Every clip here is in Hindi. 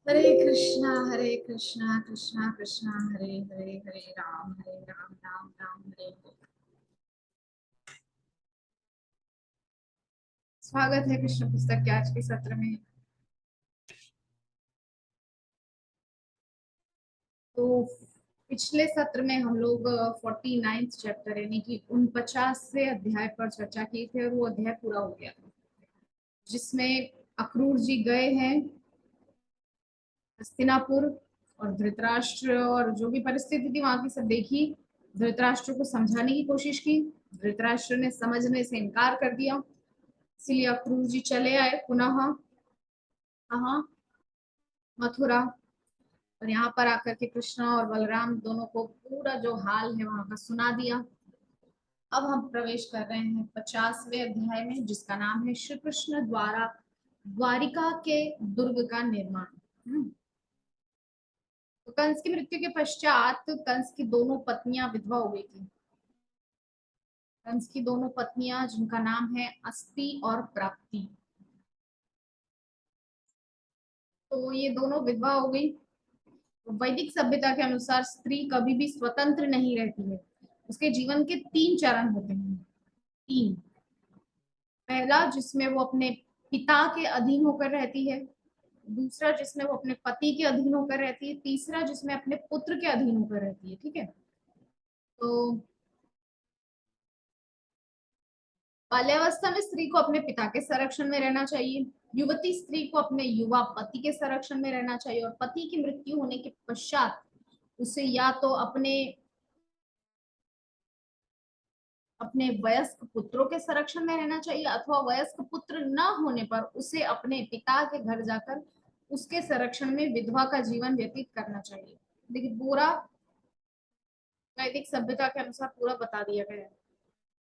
हरे कृष्णा कृष्णा कृष्णा हरे हरे, हरे राम राम राम हरे हरे। स्वागत है कृष्ण पुस्तक के आज के सत्र में। तो पिछले सत्र में हम लोग 49th चैप्टर यानी कि 49वें अध्याय पर चर्चा की थी और वो अध्याय पूरा हो गया था, जिसमें अक्रूर जी गए हैं हस्तिनापुर और धृतराष्ट्र और जो भी परिस्थिति थी वहां की सब देखी। धृतराष्ट्र को समझाने की कोशिश की, धृतराष्ट्र ने समझने से इनकार कर दिया। इसलिए अक्रूर जी चले आए पुनः कहाँ, मथुरा। और यहाँ पर आकर के कृष्णा और बलराम दोनों को पूरा जो हाल है वहां का सुना दिया। अब हम प्रवेश कर रहे हैं 50वें अध्याय में, जिसका नाम है श्री कृष्ण द्वारा द्वारिका के दुर्ग का निर्माण। तो कंस की मृत्यु के पश्चात कंस की दोनों पत्नियां विधवा हो गई थी। कंस की दोनों पत्नियां जिनका नाम है अस्ति और प्राप्ति, तो ये दोनों विधवा हो गई। तो वैदिक सभ्यता के अनुसार स्त्री कभी भी स्वतंत्र नहीं रहती है। उसके जीवन के 3 चरण होते हैं। 3। पहला जिसमें वो अपने पिता के अधीन होकर रहती है, दूसरा जिसमें वो अपने पति के अधीन होकर रहती है, तीसरा जिसमें अपने पुत्र के अधीन होकर रहती है। ठीक है। तो बाल्यावस्था में स्त्री को अपने पिता के संरक्षण में रहना चाहिए, युवती स्त्री को अपने युवा पति के संरक्षण में रहना चाहिए, और पति की मृत्यु होने के पश्चात उसे या तो अपने वयस्क पुत्रों के संरक्षण में रहना चाहिए, अथवा वयस्क पुत्र न होने पर उसे अपने पिता के घर जाकर उसके संरक्षण में विधवा का जीवन व्यतीत करना चाहिए। देखिए पूरा वैदिक सभ्यता के अनुसार पूरा बता दिया गया है,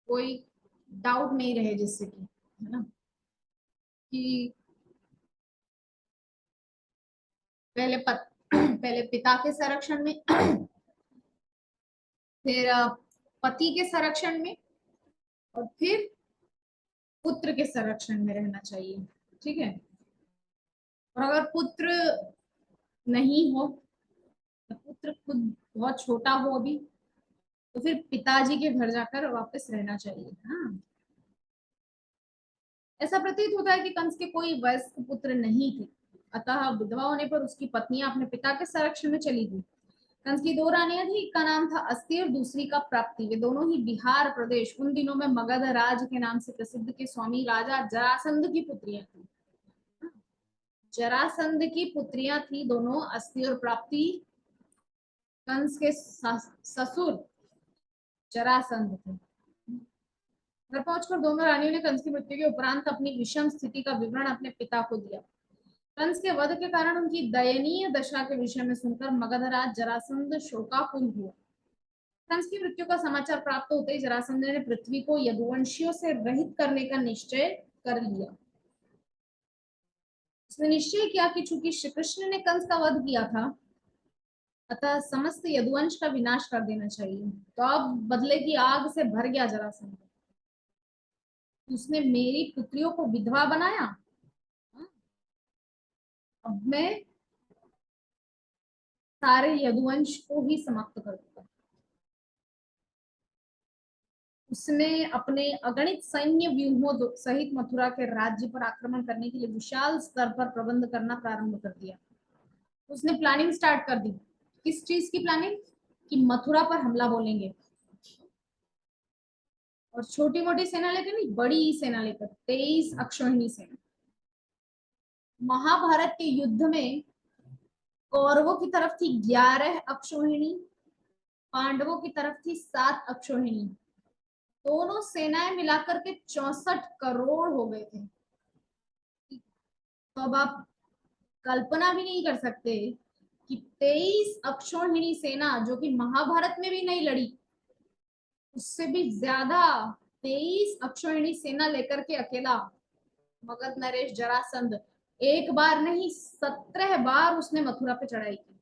कोई डाउट नहीं रहे, जिससे कि है ना कि पहले पिता के संरक्षण में, फिर पति के संरक्षण में, और फिर पुत्र के संरक्षण में रहना चाहिए। ठीक है। और अगर पुत्र नहीं हो, तो पुत्र खुद बहुत छोटा हो अभी, तो फिर पिताजी के घर जाकर वापस रहना चाहिए। हाँ, ऐसा प्रतीत होता है कि कंस के कोई वयस्क पुत्र नहीं थे, अतः विधवा होने पर उसकी पत्नियां अपने पिता के संरक्षण में चली गई। कंस की 2 रानियां थी, एक का नाम था अस्ति और दूसरी का प्राप्ति। वे दोनों ही बिहार प्रदेश उन दिनों में मगध राज के नाम से प्रसिद्ध के स्वामी राजा जरासंध की पुत्रियां थी। जरासंध की पुत्रियां थी दोनों, अस्ति और प्राप्ति कंस के ससुर जरासंध थे। घर पहुंचकर दोनों रानियों ने कंस की मृत्यु के उपरांत अपनी विषम स्थिति का विवरण अपने पिता को दिया। कंस के वध के कारण उनकी दयनीय दशा के विषय में सुनकर मगधराज जरासंध शोकाकुल हुआ। कंस की मृत्यु का समाचार प्राप्त होते ही जरासंध ने पृथ्वी को यदुवंशियों से रहित करने का निश्चय कर लिया। उसने निश्चय किया कि चूंकि श्री कृष्ण ने कंस का वध किया था, अतः समस्त यदुवंश का विनाश कर देना चाहिए। तो अब बदले की आग से भर गया जरासंध। उसने मेरी पुत्रियों को विधवा बनाया, अब मैं सारे यदुवंश को ही समाप्त कर दूंगा। उसने अपने अगणित सैन्य व्यूहों सहित मथुरा के राज्य पर आक्रमण करने के लिए विशाल स्तर पर प्रबंध करना प्रारंभ कर दिया। उसने प्लानिंग स्टार्ट कर दी। किस चीज की प्लानिंग? कि मथुरा पर हमला बोलेंगे, और छोटी मोटी सेना लेकर नहीं, बड़ी सेना लेकर, 23 अक्षौहिणी सेना। महाभारत के युद्ध में कौरवों की तरफ थी 11 अक्षौहिणी, पांडवों की तरफ थी 7 अक्षौहिणी। दोनों सेनाएं मिलाकर के 64 करोड़ हो गए थे। तो अब आप कल्पना भी नहीं कर सकते कि 23 अक्षौहिणी सेना, जो कि महाभारत में भी नहीं लड़ी, उससे भी ज्यादा 23 अक्षौहिणी सेना लेकर के अकेला मगध नरेश जरासंध एक बार नहीं 17 बार उसने मथुरा पे चढ़ाई की।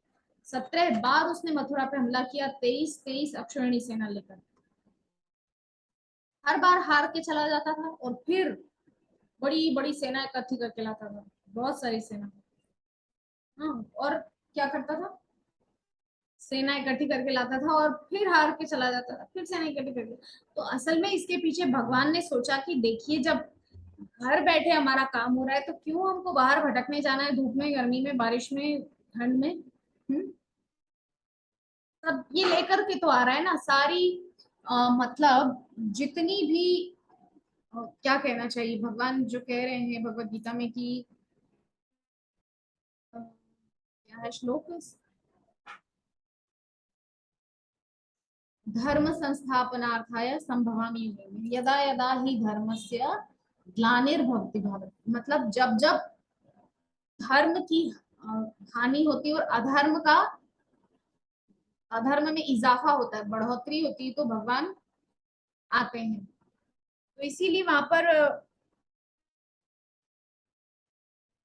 17 बार उसने मथुरा पे हमला किया, 23 अक्षौहिणी सेना लेकर। हर बार हार के चला जाता था और फिर बड़ी बड़ी सेना इकट्ठी करके लाता था, बहुत सारी सेना। हाँ, और क्या करता था, सेना इकट्ठी करके लाता था और फिर हार के चला जाता था, फिर सेना इकट्ठी करके। तो असल में इसके पीछे भगवान ने सोचा कि देखिए, जब घर बैठे हमारा काम हो रहा है तो क्यों हमको बाहर भटकने जाना है, धूप में, गर्मी में, बारिश में, ठंड में। तब ये लेकर के तो आ रहा है ना सारी, मतलब जितनी भी, क्या कहना चाहिए, भगवान जो कह रहे हैं भगवत गीता में कि क्या है श्लोक, धर्म संस्थापनार्थाय संभवामि युगे यदा यदा ही धर्मस्य ग्लानिर्भवति भारत। मतलब जब जब धर्म की हानि होती है और अधर्म में इजाफा होता है, बढ़ोतरी होती है, तो भगवान आते हैं। तो इसीलिए वहां पर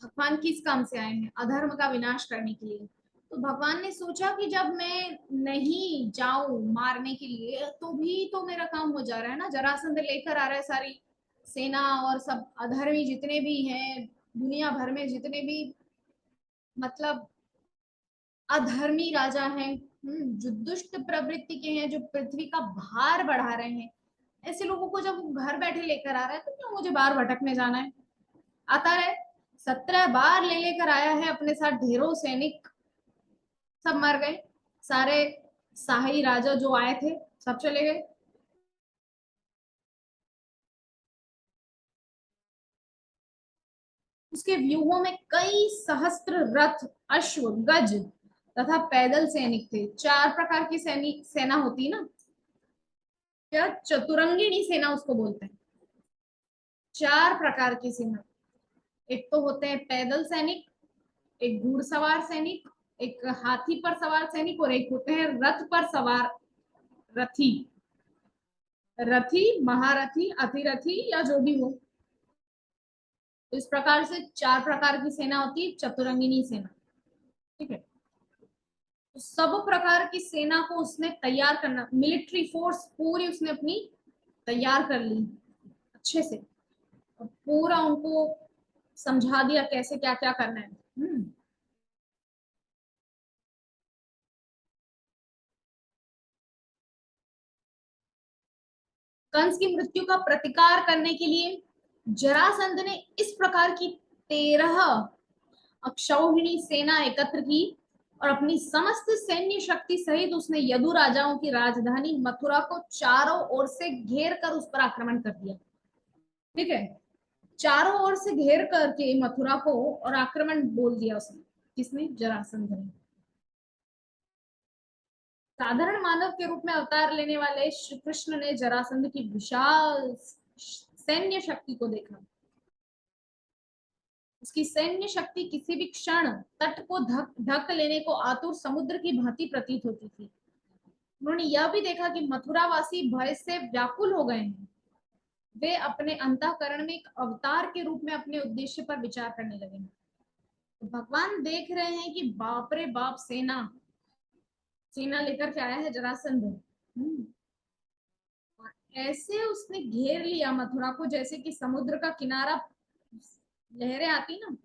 भगवान किस काम से आए हैं, अधर्म का विनाश करने के लिए। तो भगवान ने सोचा कि जब मैं नहीं जाऊं मारने के लिए तो भी तो मेरा काम हो जा रहा है ना, जरासंध लेकर आ रहा है सारी सेना और सब अधर्मी जितने भी हैं दुनिया भर में, जितने भी मतलब अधर्मी राजा हैं, जो दुष्ट प्रवृत्ति के हैं, जो पृथ्वी का भार बढ़ा रहे हैं, ऐसे लोगों को जब वो घर बैठे लेकर आ रहा है तो क्यों मुझे बाहर भटकने जाना है। आता है, 17 बार ले लेकर आया है अपने साथ ढेरों सैनिक, सब मर गए, सारे शाही राजा जो आए थे सब चले गए। उसके व्यूहों में कई सहस्त्र रथ, अश्व, गज तथा पैदल सैनिक थे। 4 प्रकार की सैनिक सेना होती है ना, क्या चतुरंगिणी सेना उसको बोलते हैं। 4 प्रकार की सेना, एक तो होते हैं पैदल सैनिक, एक घुड़सवार सैनिक, एक हाथी पर सवार सैनिक, और एक होते हैं रथ पर सवार रथी। रथी, महारथी, अतिरथी या जो भी हो। तो इस प्रकार से 4 प्रकार की सेना होती है चतुरंगिनी सेना। ठीक है, तो सब प्रकार की सेना को उसने तैयार करना, मिलिट्री फोर्स पूरी उसने अपनी तैयार कर ली अच्छे से, और पूरा उनको समझा दिया कैसे क्या क्या करना है। कंस की मृत्यु का प्रतिकार करने के लिए जरासंध ने इस प्रकार की 13 अक्षौहिणी सेना एकत्र की और अपनी समस्त सैन्य शक्ति सहित उसने यदु राजाओं की राजधानी मथुरा को चारों ओर से घेर कर उस पर आक्रमण कर दिया। ठीक है, चारों ओर से घेर करके मथुरा को और आक्रमण बोल दिया उसने, किसने, जरासंध ने। साधारण मानव के रूप में अवतार लेने वाले श्री कृष्ण ने जरासंध की विशाल सैन्य शक्ति को देखा। उसकी सैन्य शक्ति किसी भी क्षण तट को ढक लेने को आतुर समुद्र की भांति प्रतीत होती थी। उन्होंने यह भी देखा कि मथुरावासी भय से व्याकुल हो गए हैं। वे अपने अंतःकरण में एक अवतार के रूप में अपने उद्देश्य पर विचार करने लगे हैं। तो भगवान देख रहे हैं कि बाप रे बाप, सेना सेना लेकर के आया है जरासंध। और ऐसे उसने घेर लिया मथुरा को जैसे कि समुद्र का किनारा, लहरें आती ना।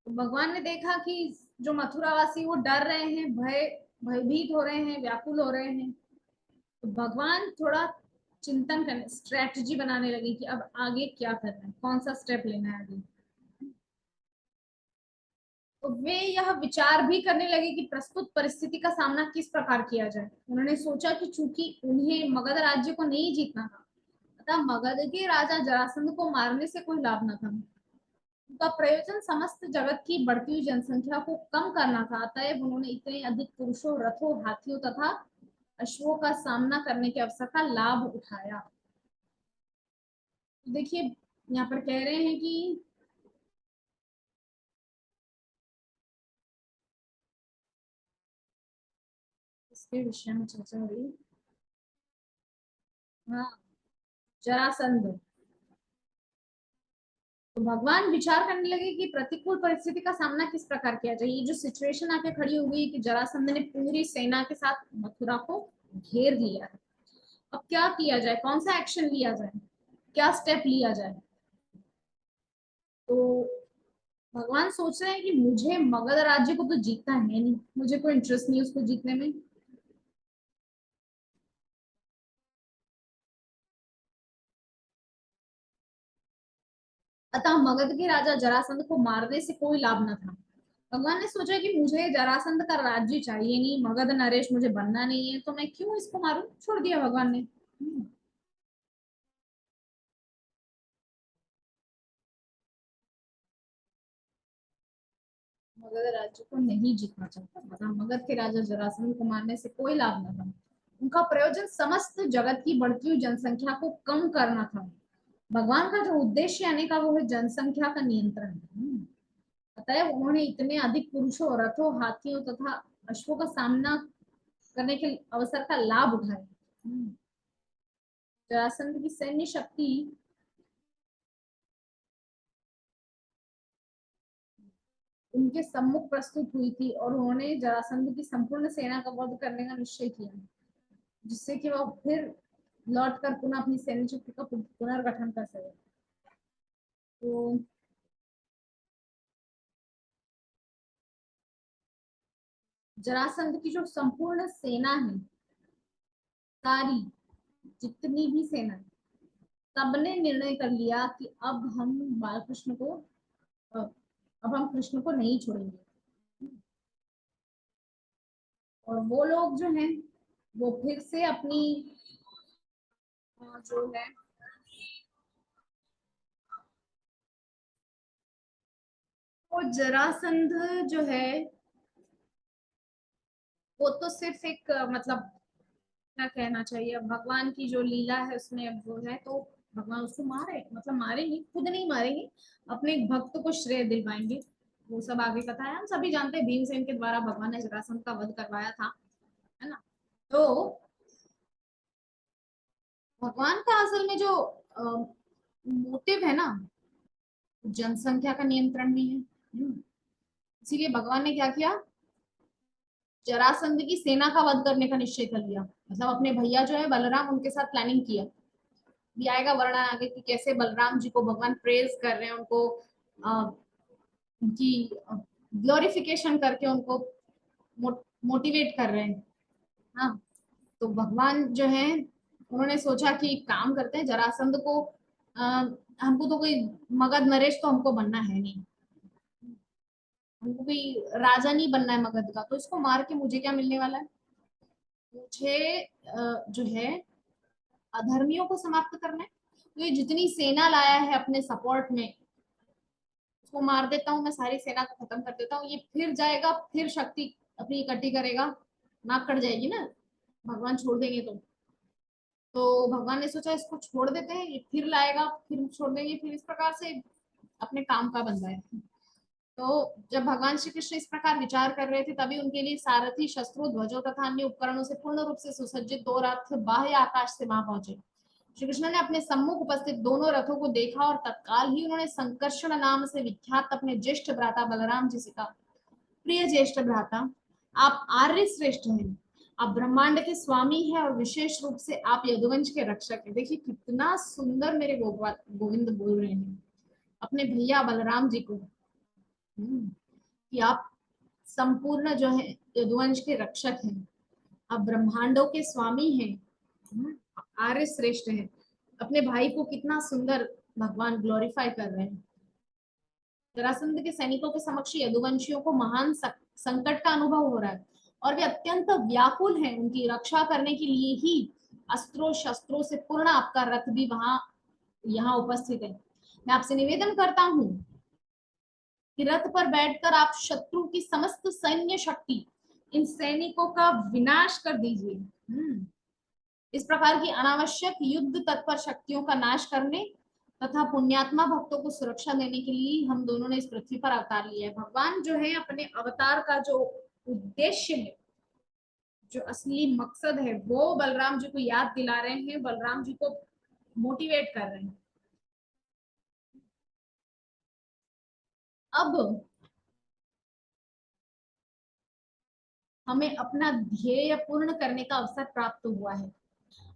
तो भगवान ने देखा कि जो मथुरावासी वो डर रहे हैं, भयभीत हो रहे हैं, व्याकुल हो रहे हैं। तो भगवान थोड़ा चिंतन करने, स्ट्रेटजी बनाने लगे कि अब आगे क्या करना है, कौन सा स्टेप लेना है आगे। तो वे यह विचार भी करने लगे कि प्रस्तुत परिस्थिति का सामना किस प्रकार किया जाए। उन्होंने सोचा कि चूंकि उन्हें मगध राज्य को नहीं जीतना था, अतः मगध के राजा जरासंध को मारने से कोई लाभ न था। उनका प्रयोजन समस्त जगत की बढ़ती हुई जनसंख्या को कम करना था। अतएव उन्होंने इतने अधिक पुरुषों, रथों, हाथियों तथा अश्वों का सामना करने के अवसर का लाभ उठाया। तो देखिए, यहाँ पर कह रहे हैं कि इसके विषय में चर्चा हो रही। हाँ, जरासंध। तो भगवान विचार करने लगे कि प्रतिकूल परिस्थिति का सामना किस प्रकार किया जाए। ये जो सिचुएशन आके खड़ी हो गई कि जरासंध ने पूरी सेना के साथ मथुरा को घेर लिया है, अब क्या किया जाए, कौन सा एक्शन लिया जाए, क्या स्टेप लिया जाए। तो भगवान सोच रहे हैं कि मुझे मगध राज्य को तो जीतना है नहीं, मुझे कोई इंटरेस्ट नहीं उसको जीतने में। अतः मगध के राजा जरासंध को मारने से कोई लाभ न था। भगवान ने सोचा कि मुझे जरासंध का राज्य चाहिए नहीं, मगध नरेश मुझे बनना नहीं है, तो मैं क्यों इसको मारूं, छोड़ दिया भगवान ने। मगध राज्य को नहीं जीतना चाहता, मतलब मगध के राजा जरासंध को मारने से कोई लाभ न था। उनका प्रयोजन समस्त जगत की बढ़ती हुई जनसंख्या को कम करना था। भगवान का जो उद्देश्य आने का वो है जनसंख्या का नियंत्रण। अतएव उन्होंने इतने अधिक पुरुषों, रथों, हाथियों तथा अश्वों का सामना करने के अवसर का लाभ उठाया। जरासंध की सैन्य शक्ति उनके सम्मुख प्रस्तुत हुई थी और उन्होंने जरासंध की संपूर्ण सेना का वध करने का निश्चय किया, जिससे कि वह फिर लौट कर पुनः अपनी सैन्य शक्ति का पुनर्गठन कर सके। तो जरासंध की जो संपूर्ण सेना है, सारी जितनी भी सेना, सबने निर्णय कर लिया कि अब हम बालकृष्ण को अब हम कृष्ण को नहीं छोड़ेंगे। और वो लोग जो हैं वो फिर से अपनी जो है वो जरासंध जो है वो तो सिर्फ एक मतलब क्या कहना चाहिए, भगवान की जो लीला है उसमें अब वो है, तो भगवान उसको मारे, मतलब मारेंगे, खुद नहीं मारेंगे, अपने एक भक्त को श्रेय दिलवाएंगे। वो सब आगे कथा है, हम सभी जानते हैं भीमसेन के द्वारा भगवान ने जरासंध का वध करवाया था, है ना। तो भगवान का असल में जो मोटिव है ना, जनसंख्या का नियंत्रण भी है। इसीलिए भगवान ने क्या किया, जरासंध की सेना का वध करने का निश्चय कर लिया। मतलब अपने भैया जो है बलराम, उनके साथ प्लानिंग किया। भी आएगा वर्णन आगे कि कैसे बलराम जी को भगवान प्रेज कर रहे हैं, उनको उनकी ग्लोरिफिकेशन करके उनको मोटिवेट कर रहे हैं। हाँ, तो भगवान जो है उन्होंने सोचा कि काम करते हैं जरासंध को, हमको तो कोई मगध नरेश तो हमको बनना है नहीं, हमको कोई राजा नहीं बनना है मगध का, तो इसको मार के मुझे क्या मिलने वाला है। मुझे जो है अधर्मियों को समाप्त करना है। तो ये जितनी सेना लाया है अपने सपोर्ट में, उसको मार देता हूँ, मैं सारी सेना को खत्म कर देता हूँ, ये फिर जाएगा, फिर शक्ति अपनी इकट्ठी करेगा, नाक कट जाएगी ना भगवान छोड़ देंगे तो भगवान ने सोचा इसको छोड़ देते हैं, ये फिर लाएगा, फिर छोड़ देंगे, फिर इस प्रकार से अपने काम का बंदा है। तो जब भगवान श्री कृष्ण इस प्रकार विचार कर रहे थे, तभी उनके लिए सारथी, शस्त्रों, ध्वजों तथा अन्य उपकरणों से पूर्ण रूप से सुसज्जित दो रथ बाह्य आकाश से वहां पहुंचे। श्री कृष्ण ने अपने सम्मुख उपस्थित दोनों रथों को देखा और तत्काल ही उन्होंने संकर्षण नाम से विख्यात अपने ज्येष्ठ भ्राता बलराम जी से कहा, प्रिय ज्येष्ठ भ्राता, आप आर्य श्रेष्ठ हैं, आप ब्रह्मांड के स्वामी हैं और विशेष रूप से आप यदुवंश के रक्षक हैं। देखिए कितना सुंदर मेरे गोविंद बोल रहे हैं अपने भैया बलराम जी को, कि आप संपूर्ण जो है यदुवंश के रक्षक हैं, आप ब्रह्मांडों के स्वामी हैं, आर्य श्रेष्ठ हैं। अपने भाई को कितना सुंदर भगवान ग्लोरीफाई कर रहे हैं। जरासंध के सैनिकों के समक्ष यदुवंशियों को महान संकट का अनुभव हो रहा है और वे अत्यंत व्याकुल हैं, उनकी रक्षा करने के लिए ही अस्त्रों शस्त्रों से पूर्ण आपका रथ भी वहां यहाँ उपस्थित है। मैं आपसे निवेदन करता हूँ कि रथ पर बैठकर आप शत्रु की समस्त सैन्य शक्ति, इन सैनिकों का विनाश कर दीजिए। इस प्रकार की अनावश्यक युद्ध तत्पर शक्तियों का नाश करने तथा पुण्यात्मा भक्तों को सुरक्षा देने के लिए हम दोनों ने इस पृथ्वी पर अवतार लिया है। भगवान जो है अपने अवतार का जो उद्देश्य है, जो असली मकसद है, वो बलराम जी को याद दिला रहे हैं, बलराम जी को मोटिवेट कर रहे हैं। अब हमें अपना ध्येय पूर्ण करने का अवसर प्राप्त हुआ है,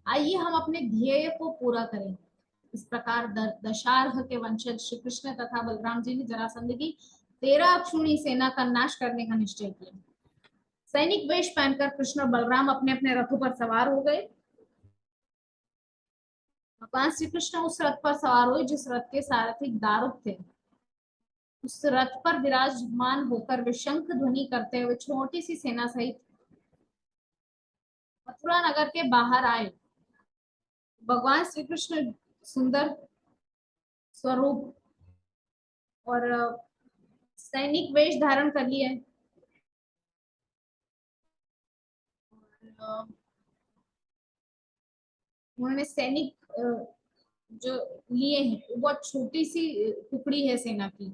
आइए हम अपने ध्येय को पूरा करें। इस प्रकार दशार्ह के वंशज श्री कृष्ण तथा बलराम जी ने जरासंध की 13 अक्षौहिणी सेना का नाश करने का निश्चय किया। सैनिक वेश पहनकर कृष्ण और बलराम अपने अपने रथों पर सवार हो गए। भगवान श्री कृष्ण उस रथ पर सवार हुए जिस रथ के सारथी दारुक थे। उस रथ पर विराजमान होकर वे शंख ध्वनि करते हुए छोटी सी सेना सहित मथुरा नगर के बाहर आए। भगवान श्री कृष्ण सुंदर स्वरूप और सैनिक वेश धारण कर लिए। उन्होंने सैनिक जो लिए हैं वो बहुत छोटी सी टुकड़ी है सेना की।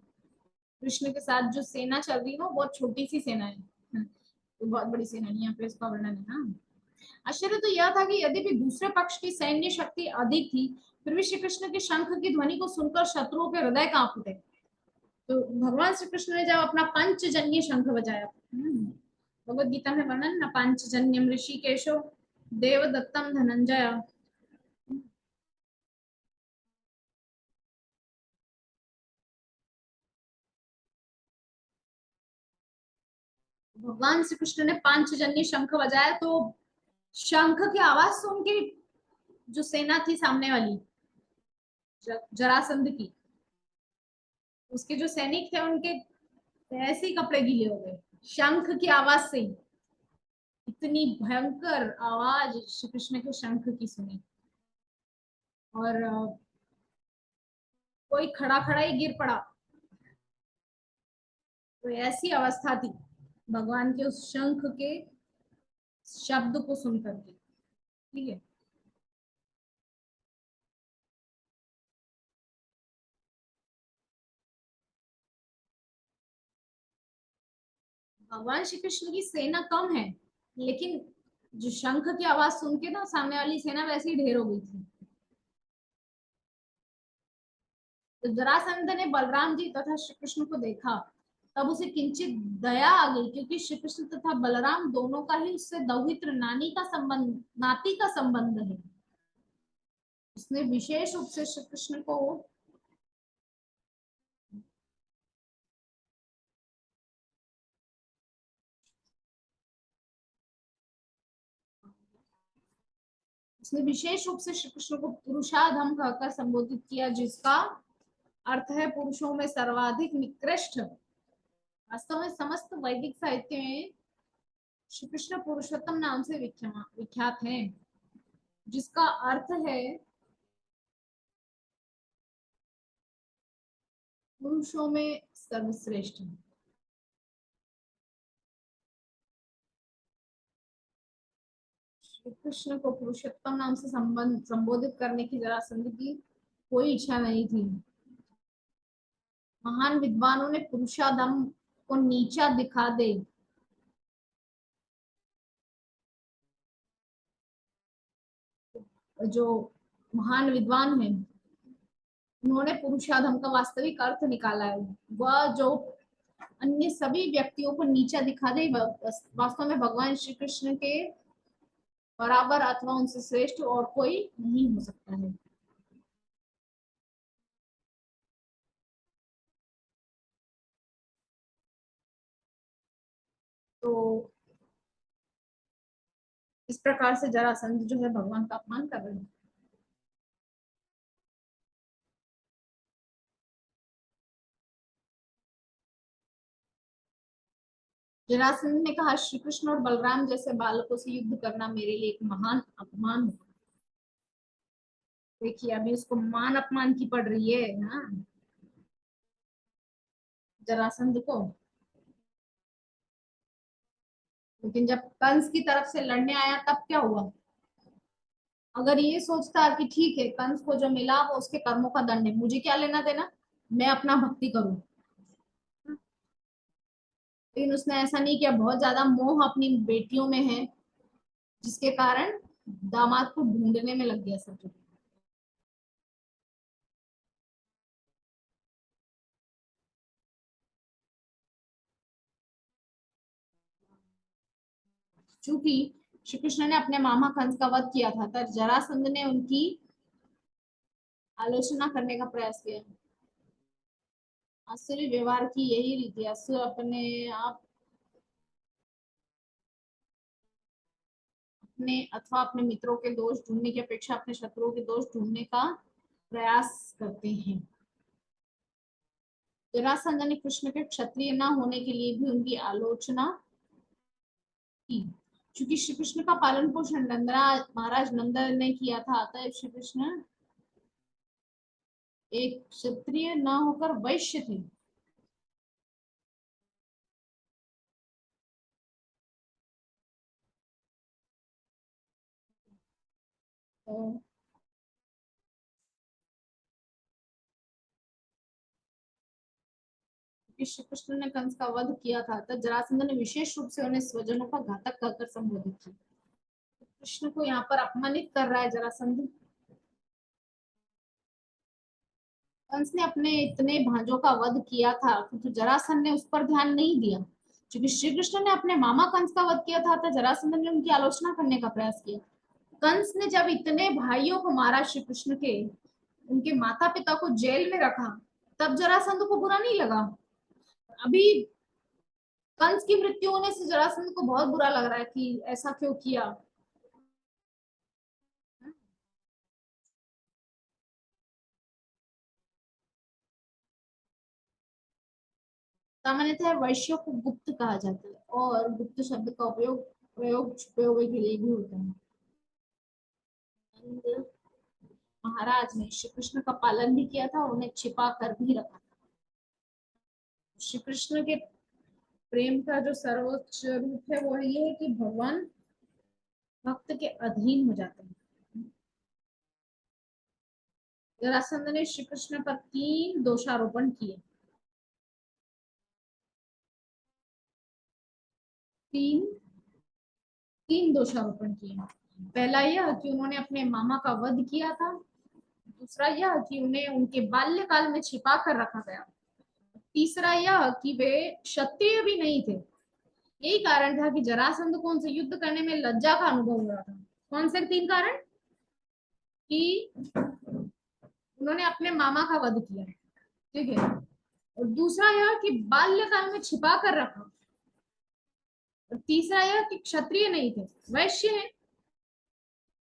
कृष्ण के साथ जो सेना चल रही है वो बहुत छोटी सी सेना है, तो बहुत बड़ी सेना नहीं, यहाँ पे इसका वर्णन है ना। आश्चर्य तो यह था कि यद्यपि दूसरे पक्ष की सैन्य शक्ति अधिक थी, फिर भी श्री कृष्ण के शंख की ध्वनि को सुनकर शत्रुओं के हृदय कांप उठे। तो भगवान श्री कृष्ण ने जब अपना पंचजन्य शंख बजाया, भगवत गीता में वर्णन न पांचजन्यम ऋषिकेशो देवदत्तम धनंजय। भगवान श्री कृष्ण ने पांचजन्य शंख बजाया तो शंख की आवाज सुन के जो सेना थी सामने वाली जरासंध की, उसके जो सैनिक थे उनके ऐसे ही कपड़े गीले हो गए शंख की आवाज से। इतनी भयंकर आवाज श्री कृष्ण के शंख की सुनी और कोई खड़ा खड़ा ही गिर पड़ा। तो ऐसी अवस्था थी भगवान के उस शंख के शब्द को सुनकर के। ठीक है, भगवान श्री कृष्ण की सेना कम है लेकिन जो शंख की आवाज सुन के ना सामने वाली सेना वैसे ही ढेर हो गई थी। तो जरासंध ने बलराम जी तथा श्री कृष्ण को देखा, तब उसे किंचित दया आ गई क्योंकि श्री कृष्ण तथा बलराम दोनों का ही उससे दौहित्र नाती का संबंध है। उसने विशेष रूप से श्री कृष्ण को उसने विशेष रूप से श्री कृष्ण को पुरुषाधम कहकर संबोधित किया, जिसका अर्थ है पुरुषों में सर्वाधिक निकृष्ट। वास्तव में समस्त वैदिक साहित्य में श्री कृष्ण पुरुषोत्तम नाम से विख्यात हैं, जिसका अर्थ है पुरुषों में सर्वश्रेष्ठ। श्री कृष्ण को पुरुषोत्तम नाम से संबोधित करने की जरासंध की कोई इच्छा नहीं थी। महान विद्वानों ने पुरुषाधम को नीचा दिखा दे जो महान विद्वान हैं उन्होंने पुरुषाधम का वास्तविक अर्थ निकाला है। वह जो अन्य सभी व्यक्तियों को नीचा दिखा दे वास्तव में भगवान श्री कृष्ण के बराबर अथवा उनसे श्रेष्ठ और कोई नहीं हो सकता है। तो इस प्रकार से जरासंध जो है भगवान का अपमान कर रहे हैं। जरासंध ने कहा श्री कृष्ण और बलराम जैसे बालकों से युद्ध करना मेरे लिए एक महान अपमान है। देखिए अभी उसको मान अपमान की पड़ रही है हाँ जरासंध को। लेकिन जब कंस की तरफ से लड़ने आया तब क्या हुआ? अगर ये सोचता कि ठीक है कंस को जो मिला वो उसके कर्मों का दंड है, मुझे क्या लेना देना, मैं अपना भक्ति करूं। लेकिन उसने ऐसा नहीं किया, बहुत ज्यादा मोह अपनी बेटियों में है जिसके कारण दामाद को ढूंढने में लग गया सब। चूंकि श्री कृष्ण ने अपने मामा कंस का वध किया था तब जरासंध ने उनकी आलोचना करने का प्रयास किया। आसुरी व्यवहार की यही रीति, असुर अपने आप अपने अथवा अपने मित्रों के दोष ढूंढने की अपेक्षा अपने शत्रुओं के दोष ढूंढने का प्रयास करते हैं। जरासंध ने कृष्ण के क्षत्रिय न होने के लिए भी उनकी आलोचना की। क्योंकि श्री कृष्ण का पालन पोषण महाराज नंद ने किया था, अतः श्री कृष्ण एक क्षत्रिय न होकर वैश्य थे। तो श्री कृष्ण ने कंस का वध किया था, तब जरासंध ने विशेष रूप से उन्हें स्वजनों का घातक कहकर संबोधित किया। कृष्ण को यहाँ पर अपमानित कर रहा है जरासंध। कंस ने अपने इतने भांजों का वध किया था, तो जरासंध ने उस पर ध्यान नहीं दिया। क्योंकि श्री कृष्ण ने अपने मामा कंस का वध किया था, तो जरासंध ने उनकी आलोचना करने का प्रयास किया। कंस ने जब इतने भाइयों को मारा श्री कृष्ण के, उनके माता पिता को जेल में रखा, तब जरासंध को बुरा नहीं लगा। अभी कंस की मृत्यु होने से जरासंध को बहुत बुरा लग रहा है कि ऐसा क्यों किया। सामान्यतः वैश्यों को गुप्त कहा जाता है, और गुप्त शब्द का उपयोग प्रयोग छुपे हुए के लिए भी होता है। नंद महाराज ने श्री कृष्ण का पालन भी किया था और उन्हें छिपा कर भी रखा था। श्री कृष्ण के प्रेम का जो सर्वोच्च रूप है वो ये है कि भगवान भक्त के अधीन हो जाते हैं। जरासंध ने श्री कृष्ण पर 3 दोषारोपण किए। 3 दोषारोपण किए। पहला यह कि उन्होंने अपने मामा का वध किया था। दूसरा यह कि उन्हें उनके बाल्यकाल में छिपा कर रखा गया। तीसरा यह कि वे क्षत्रिय भी नहीं थे। यही कारण था कि जरासंध को उनसे युद्ध करने में लज्जा का अनुभव हो रहा था। कौन से 3 कारण? कि उन्होंने अपने मामा का वध किया, ठीक है, और दूसरा यह कि बाल्यकाल में छिपा कर रखा, और तीसरा यह कि क्षत्रिय नहीं थे, वैश्य हैं,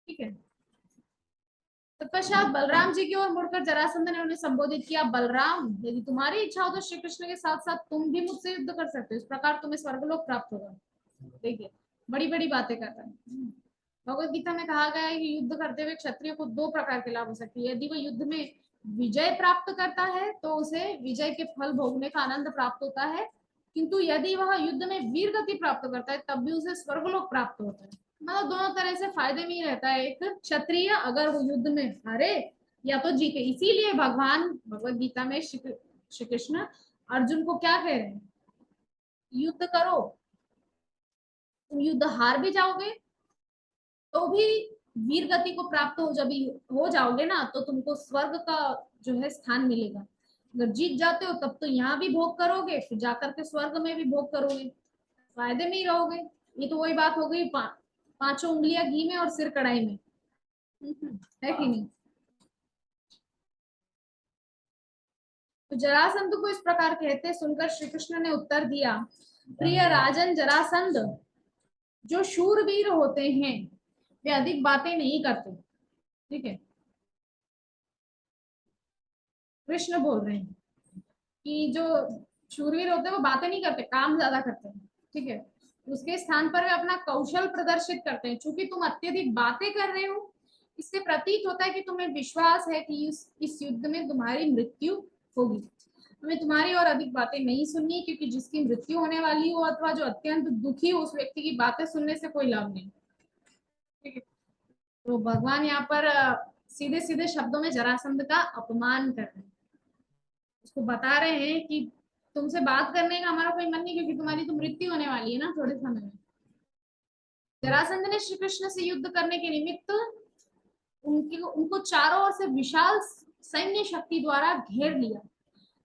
ठीक है। तत्पश्चात बलराम जी की ओर मुड़कर जरासंध ने उन्हें संबोधित किया, बलराम, यदि तुम्हारी इच्छा हो तो श्री कृष्ण के साथ साथ तुम भी मुझसे युद्ध कर सकते हो, इस प्रकार तुम्हें स्वर्गलोक प्राप्त होगा। देखिए, बड़ी बड़ी बातें करता है। भगवत गीता में कहा गया है कि युद्ध करते हुए क्षत्रिय को 2 प्रकार के लाभ हो सकते हैं। यदि वो युद्ध में विजय प्राप्त करता है तो उसे विजय के फल भोगने का आनंद प्राप्त होता है, किंतु यदि वह युद्ध में वीर गति प्राप्त करता है तब भी उसे स्वर्गलोक प्राप्त होता है। मतलब दोनों तरह से फायदे में ही रहता है। एक क्षत्रिय अगर वो युद्ध में हारे या तो जीते, इसीलिए भगवान भगवत गीता में श्री कृष्ण अर्जुन को क्या कह रहे हैं? युद्ध करो, तुम युद्ध हार भी जाओगे तो भी वीर गति को प्राप्त हो, जब हो जाओगे ना तो तुमको स्वर्ग का जो है स्थान मिलेगा। अगर जीत जाते हो तब तो यहाँ भी भोग करोगे, फिर जाकर के स्वर्ग में भी भोग करोगे, फायदे में ही रहोगे। ये तो वही बात हो गई, 5 उंगलियां घी में और सिर कढ़ाई में, है कि नहीं? तो जरासंध को इस प्रकार कहते सुनकर श्री कृष्ण ने उत्तर दिया, प्रिय राजन जरासंध, जो शूरवीर होते हैं वे अधिक बातें नहीं करते, ठीक है। कृष्ण बोल रहे हैं कि जो शूरवीर होते हैं वो बातें नहीं करते, काम ज्यादा करते हैं, ठीक है। उसके स्थान पर वे अपना कौशल प्रदर्शित करते हैं। चूंकि तुम अत्यधिक बातें कर रहे हो, इससे प्रतीत होता है कि तुम्हें विश्वास है कि इस युद्ध में तुम्हारी मृत्यु होगी। हमें तुम्हारी और अधिक बातें नहीं सुननी, क्योंकि जिसकी मृत्यु होने वाली हो अथवा जो अत्यंत दुखी हो, उस व्यक्ति की बातें सुनने से कोई लाभ नहीं, ठीक है। तो भगवान यहाँ पर सीधे सीधे शब्दों में जरासंध का अपमान कर रहे हैं। उसको बता रहे हैं कि तुमसे बात करने का हमारा कोई मन नहीं, क्योंकि तुम्हारी तो मृत्यु होने वाली है ना थोड़े समय में। जरासंध ने श्री कृष्ण से युद्ध करने के निमित्त उनको चारों ओर से विशाल सैन्य शक्ति द्वारा घेर लिया।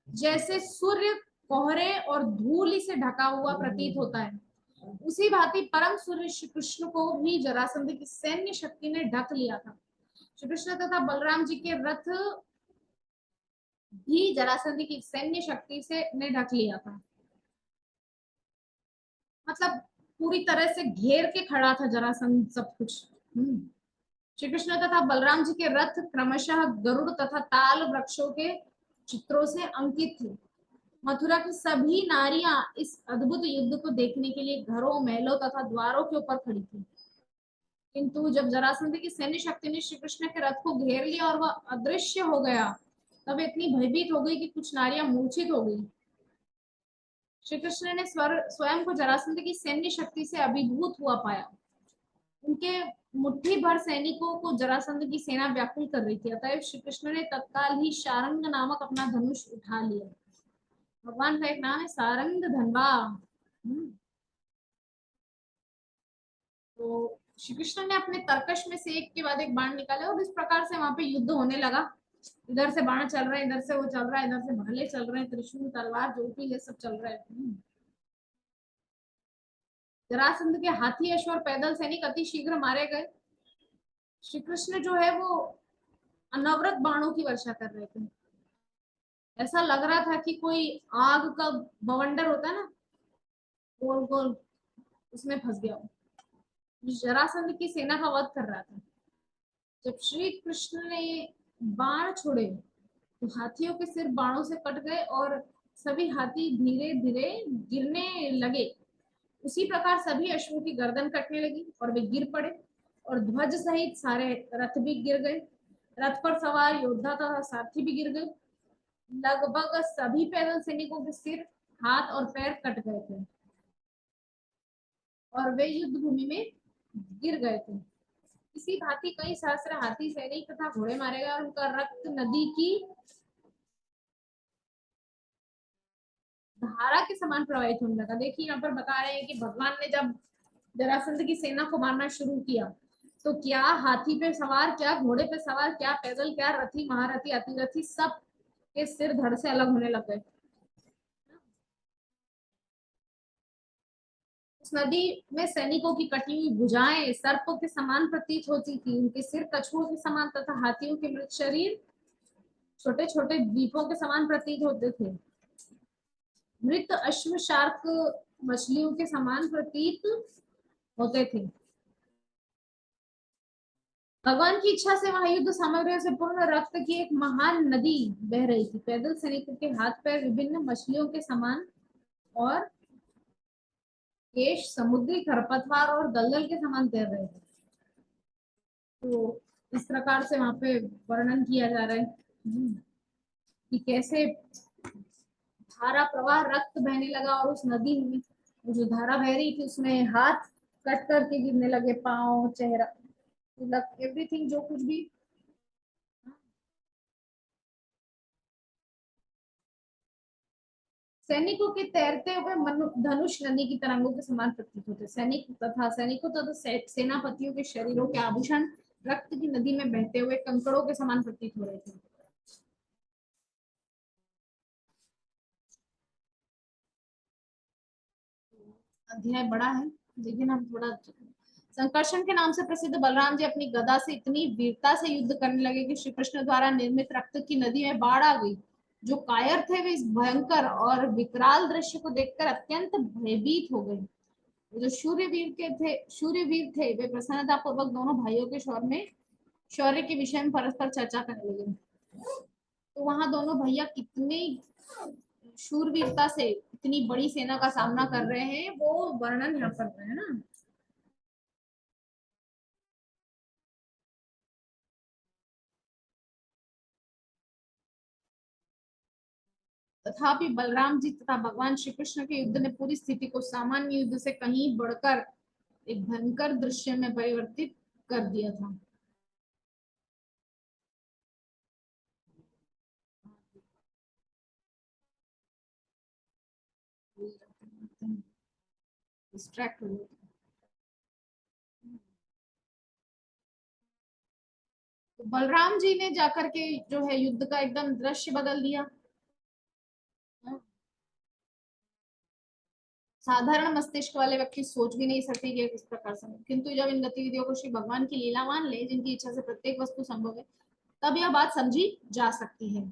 जैसे सूर्य कोहरे और धूल से ढका हुआ प्रतीत होता है, उसी भांति परम सूर्य श्री कृष्ण को भी जरासंध की सैन्य शक्ति ने ढक लिया था। श्री कृष्ण तथा बलराम जी के रथ भी जरासंध की सैन्य शक्ति से ने ढक लिया था। मतलब पूरी तरह से घेर के खड़ा था जरासंध सब कुछ। श्री कृष्ण तथा बलराम जी के रथ क्रमशः गरुड़ तथा ताल वृक्षों के चित्रों से अंकित थे। मथुरा की सभी नारियां इस अद्भुत युद्ध को देखने के लिए घरों, महलों तथा द्वारों के ऊपर खड़ी थी। किंतु जब जरासंध की सैन्य शक्ति ने श्री कृष्ण के रथ को घेर लिया और वह अदृश्य हो गया, तब इतनी भयभीत हो गई कि कुछ नारियां मूर्छित हो गई। श्री कृष्ण ने स्वयं को जरासंध की सैन्य शक्ति से अभिभूत हुआ पाया। उनके मुट्ठी भर सैनिकों को जरासंध की सेना व्याकुल कर रही थी। अतएव श्री कृष्ण ने तत्काल ही शारंग नामक अपना धनुष उठा लिया। भगवान का एक नाम है सारंग धनवा। तो श्री कृष्ण ने अपने तरकश में से एक के बाद एक बाण निकाले और इस प्रकार से वहां पे युद्ध होने लगा। इधर से बाण चल रहा है, इधर से वो चल रहा है, इधर से भाले चल रहे हैं, त्रिशूल तलवार जो भी है सब चल रहा है। जरासंध के हाथी, अश्व और पैदल सैनिक अति शीघ्र मारे गए। श्री कृष्ण जो है वो अनवरत बाणों की वर्षा कर रहे थे। ऐसा लग रहा था कि कोई आग का बवंडर होता है ना, गोल गोल, उसमें फंस गया हो। जरासंध की सेना का वध कर रहा था। जब श्री कृष्ण ने बाण छोड़े तो हाथियों के सिर बाणों से कट गए और सभी हाथी धीरे धीरे गिरने लगे। उसी प्रकार सभी अश्वों की गर्दन कटने लगी और वे गिर पड़े और ध्वज सहित सारे रथ भी गिर गए। रथ पर सवार योद्धा तथा सारथी भी गिर गए। लगभग सभी पैदल सैनिकों के सिर, हाथ और पैर कट गए थे और वे युद्ध भूमि में गिर गए थे। इसी भांति कई सहस्त्र हाथी, सैनिक तथा घोड़े मारे गए और उनका रक्त नदी की धारा के समान प्रवाहित होने लगा। देखिए यहाँ पर बता रहे हैं कि भगवान ने जब जरासंध की सेना को मारना शुरू किया तो क्या हाथी पे सवार, क्या घोड़े पे सवार, क्या पैदल, क्या रथी, महारथी, अतिरथी, सब के सिर धड़ से अलग होने लग गए। उस नदी में सैनिकों की कटी हुई भुजाएं सर्प के समान प्रतीत होती थी। उनके सिर कछुओं के समान तथा हाथियों के मृत शरीर छोटे छोटे द्वीपों के समान प्रतीत होते थे। मृत अश्व शार्क मछलियों के समान प्रतीत होते थे। भगवान की इच्छा से वहां युद्ध सामग्रियों से पूर्ण रक्त की एक महान नदी बह रही थी। पैदल सैनिकों के हाथ पैर विभिन्न मछलियों के समान और केश समुद्री खरपतवार और दलदल के समान तैर रहे थे। तो इस प्रकार से वहां पे वर्णन किया जा रहा है कि कैसे धारा प्रवाह, रक्त बहने लगा और उस नदी में जो धारा बह रही थी उसमें हाथ कट करके गिरने लगे, पांव, चेहरा, मतलब एवरीथिंग जो कुछ भी। सैनिकों के तैरते हुए धनुष नदी की तरंगों के समान प्रतीत होते। सैनिकों तथा सेनापतियों के शरीरों के आभूषण रक्त की नदी में बहते हुए कंकड़ों के समान प्रतीत हो रहे थे। अध्याय बड़ा है लेकिन हम थोड़ा, संकर्षण के नाम से प्रसिद्ध बलराम जी अपनी गदा से इतनी वीरता से युद्ध करने लगे कि श्री कृष्ण द्वारा निर्मित रक्त की नदी में बाढ़ आ गई। जो कायर थे वे इस भयंकर और विकराल दृश्य को देखकर अत्यंत भयभीत हो गए। जो शूरवीर थे वे प्रसन्नता पूर्वक दोनों भाइयों के शौर्य के विषय में परस्पर चर्चा करने लगे। तो वहां दोनों भैया कितनी शूरवीरता से इतनी बड़ी सेना का सामना कर रहे हैं वो वर्णन यहाँ कर रहे हैं ना। तथापि बलराम जी तथा भगवान श्री कृष्ण के युद्ध ने पूरी स्थिति को सामान्य युद्ध से कहीं बढ़कर एक भयंकर दृश्य में परिवर्तित कर दिया था। डिस्ट्रैक्ट हो गए। तो बलराम जी ने जाकर के जो है युद्ध का एकदम दृश्य बदल दिया। साधारण मस्तिष्क वाले व्यक्ति सोच भी नहीं सकते कि किस प्रकार से, किंतु जब इन गतिविधियों को श्री भगवान की लीला मान ले जिनकी इच्छा से प्रत्येक वस्तु संभव है, तब यह बात समझी जा सकती है।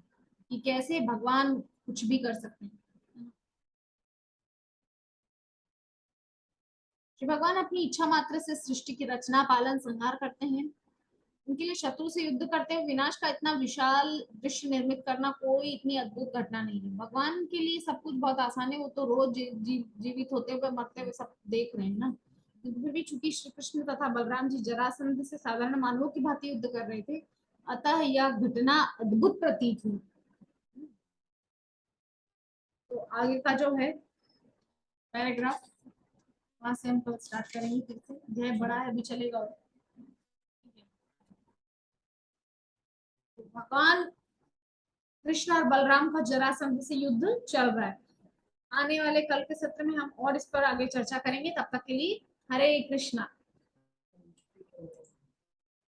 कि कैसे भगवान कुछ भी कर सकते हैं। श्री भगवान अपनी इच्छा मात्र से सृष्टि की रचना पालन संहार करते हैं। उनके लिए शत्रु से युद्ध करते हुए विनाश का इतना विशाल दृश्य निर्मित करना कोई इतनी अद्भुत घटना नहीं है। भगवान के लिए सब कुछ बहुत आसान है, वो तो रोज जीवित होते हुए मरते हुए सब देख रहे हैं ना। फिर भी चूंकि श्री कृष्ण तथा बलराम जी जरासंध से साधारण मानवों की भांति युद्ध कर रहे थे, अतः यह घटना अद्भुत प्रतीत हुई। तो आगे का जो है पैराग्राफ, वहां से हम कल स्टार्ट करेंगे। फिर से जय बड़ा है, अभी चलेगा। भगवान कृष्ण और बलराम का जरासंध से युद्ध चल रहा है। आने वाले कल के सत्र में हम और इस पर आगे चर्चा करेंगे। तब तक के लिए हरे कृष्णा।